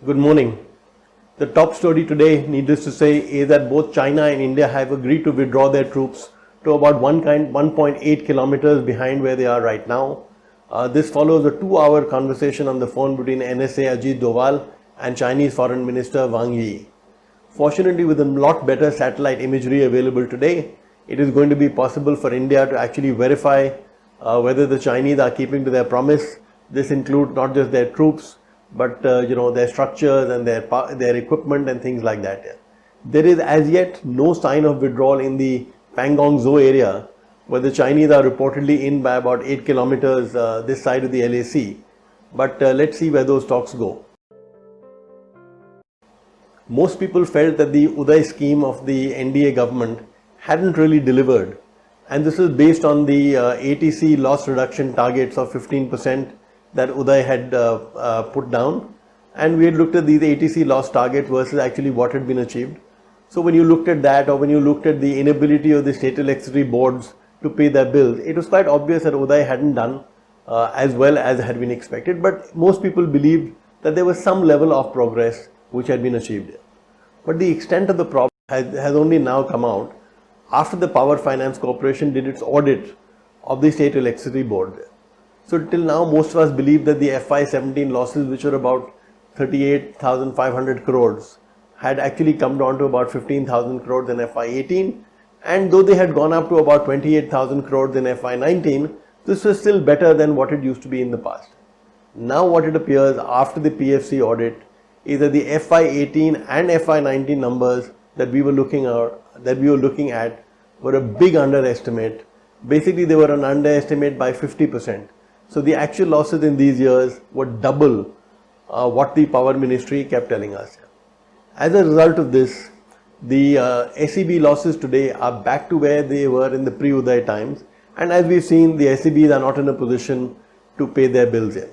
Good morning. The top story today, needless to say, is that both China and India have agreed to withdraw their troops to about 1.8 kilometers behind where they are right now. This follows a 2-hour conversation on the phone between NSA Ajit Doval and Chinese Foreign Minister Wang Yi. Fortunately, with a lot better satellite imagery available today, it is going to be possible for India to actually verify whether the Chinese are keeping to their promise. This includes not just their troops, but their structures and their equipment and things like that. There is as yet no sign of withdrawal in the Pangong Tso area, where the Chinese are reportedly in by about 8 kilometers this side of the LAC. But let's see where those talks go. Most people felt that the Uday scheme of the NDA government hadn't really delivered, and this is based on the ATC loss reduction targets of 15% that Uday had put down, and we had looked at these ATC loss targets versus actually what had been achieved. So when you looked at that, or when you looked at the inability of the state electricity boards to pay their bills, it was quite obvious that Uday hadn't done as well as had been expected, but most people believed that there was some level of progress which had been achieved. But the extent of the problem has only now come out after the Power Finance Corporation did its audit of the state electricity board. So till now, most of us believe that the FY17 losses, which were about 38,500 crores, had actually come down to about 15,000 crores in FY18. And though they had gone up to about 28,000 crores in FY19, this was still better than what it used to be in the past. Now what it appears after the PFC audit is that the FY18 and FY19 numbers that we were looking at were a big underestimate. Basically, they were an underestimate by 50%. So the actual losses in these years were double what the Power Ministry kept telling us. As a result of this, the SEB losses today are back to where they were in the pre-Uday times, and as we've seen, the SEBs are not in a position to pay their bills yet.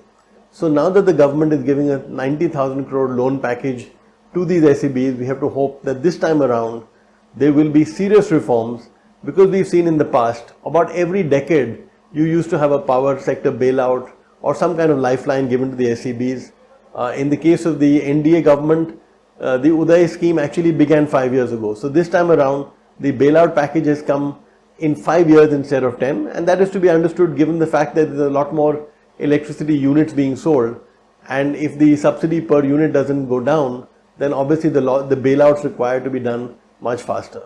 So now that the government is giving a 90,000 crore loan package to these SEBs, we have to hope that this time around there will be serious reforms, because we've seen in the past, about every decade, you used to have a power sector bailout or some kind of lifeline given to the SEBs. In the case of the NDA government, the Uday scheme actually began 5 years ago. So this time around, the bailout package has come in 5 years instead of 10, and that is to be understood given the fact that there's a lot more electricity units being sold, and if the subsidy per unit doesn't go down, then obviously the bailouts required to be done much faster.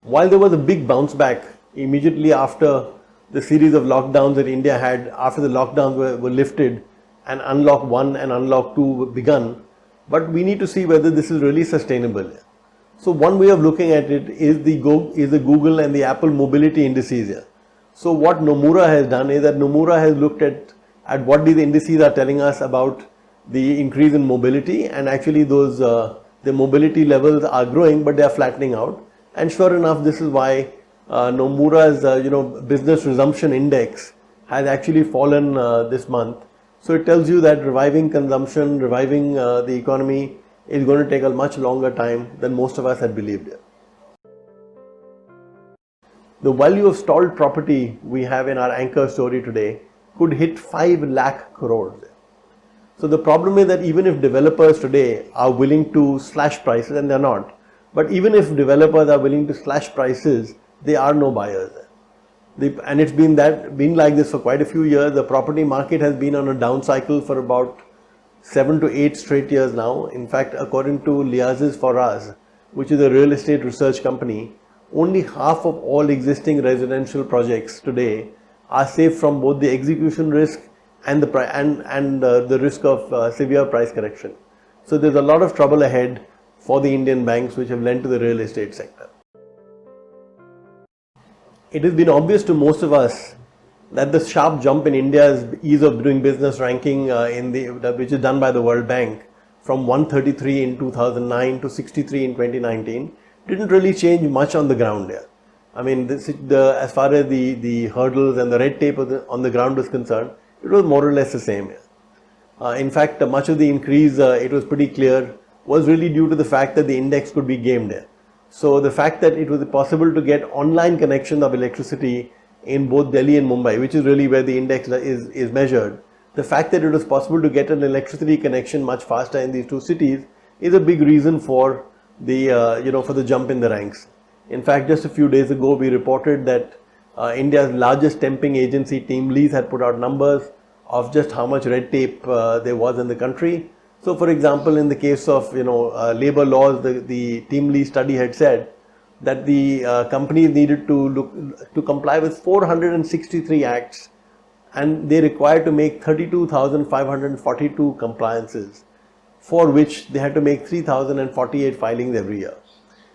While there was a big bounce back immediately after the series of lockdowns that India had, after the lockdowns were lifted and Unlock 1 and Unlock 2 begun, but we need to see whether this is really sustainable. So one way of looking at it is the Google and the Apple mobility indices here. So what Nomura has done is that Nomura has looked at what these indices are telling us about the increase in mobility, and actually those the mobility levels are growing, but they are flattening out. And sure enough, this is why Nomura's business resumption index has actually fallen this month. So it tells you that reviving consumption, reviving the economy is going to take a much longer time than most of us had believed. The value of stalled property we have in our anchor story today could hit 5 lakh crores. So the problem is that even if developers today are willing to slash prices, and they're not, but even if developers are willing to slash prices, there are no buyers. And it's been like this for quite a few years. The property market has been on a down cycle for about 7 to 8 straight years now. In fact, according to Liazes for Us, which is a real estate research company, only half of all existing residential projects today are safe from both the execution risk and the risk of severe price correction. So there's a lot of trouble ahead for the Indian banks which have lent to the real estate sector. It has been obvious to most of us that the sharp jump in India's ease of doing business ranking which is done by the World Bank from 133 in 2009 to 63 in 2019 didn't really change much on the ground there. I mean, as far as the hurdles and the red tape on the ground is concerned, it was more or less the same. In fact, much of the increase, it was pretty clear, was really due to the fact that the index could be gamed. So the fact that it was possible to get online connection of electricity in both Delhi and Mumbai, which is really where the index is measured, the fact that it was possible to get an electricity connection much faster in these two cities is a big reason for the for the jump in the ranks. In fact, just a few days ago, we reported that India's largest temping agency, TeamLease, had put out numbers of just how much red tape there was in the country. So, for example, in the case of labor laws, the TeamLease study had said that the companies needed to comply with 463 acts, and they required to make 32,542 compliances, for which they had to make 3,048 filings every year.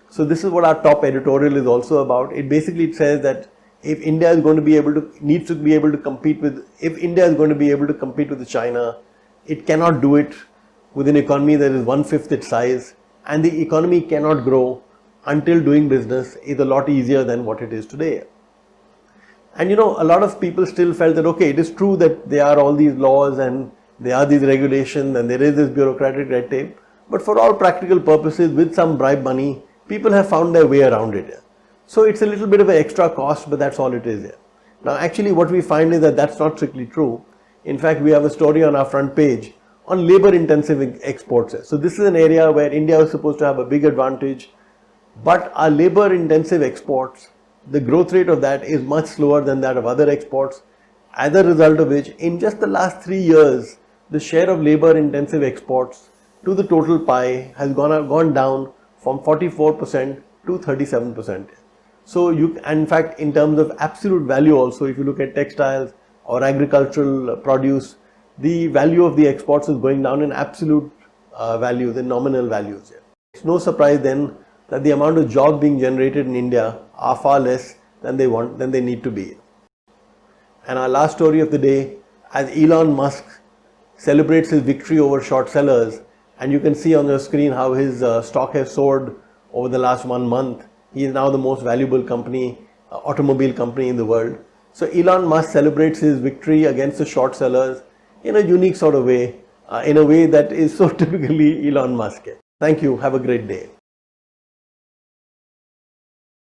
So this is what our top editorial is also about. It basically says that if India is going to be able to, needs to be able to compete with, if India is going to be able to compete with China, it cannot do it with an economy that is 1/5 its size, and the economy cannot grow until doing business is a lot easier than what it is today. And a lot of people still felt that, okay, it is true that there are all these laws and there are these regulations and there is this bureaucratic red tape, but for all practical purposes, with some bribe money, people have found their way around it. So it's a little bit of an extra cost, but that's all it is. Now, actually, what we find is that that's not strictly true. In fact, we have a story on our front page on labor-intensive exports. So this is an area where India is supposed to have a big advantage, but our labor-intensive exports, the growth rate of that is much slower than that of other exports, as a result of which, in just the last 3 years, the share of labor-intensive exports to the total pie has gone down from 44% to 37%. So in fact, in terms of absolute value also, if you look at textiles or agricultural produce, the value of the exports is going down in absolute values, in nominal values. It's no surprise then that the amount of jobs being generated in India are far less than they need to be. And our last story of the day, as Elon Musk celebrates his victory over short sellers, and you can see on your screen how his stock has soared over the last 1 month. He is now the most valuable company, automobile company in the world. So Elon Musk celebrates his victory against the short sellers in a unique sort of way, in a way that is so typically Elon Musk. Thank you. Have a great day.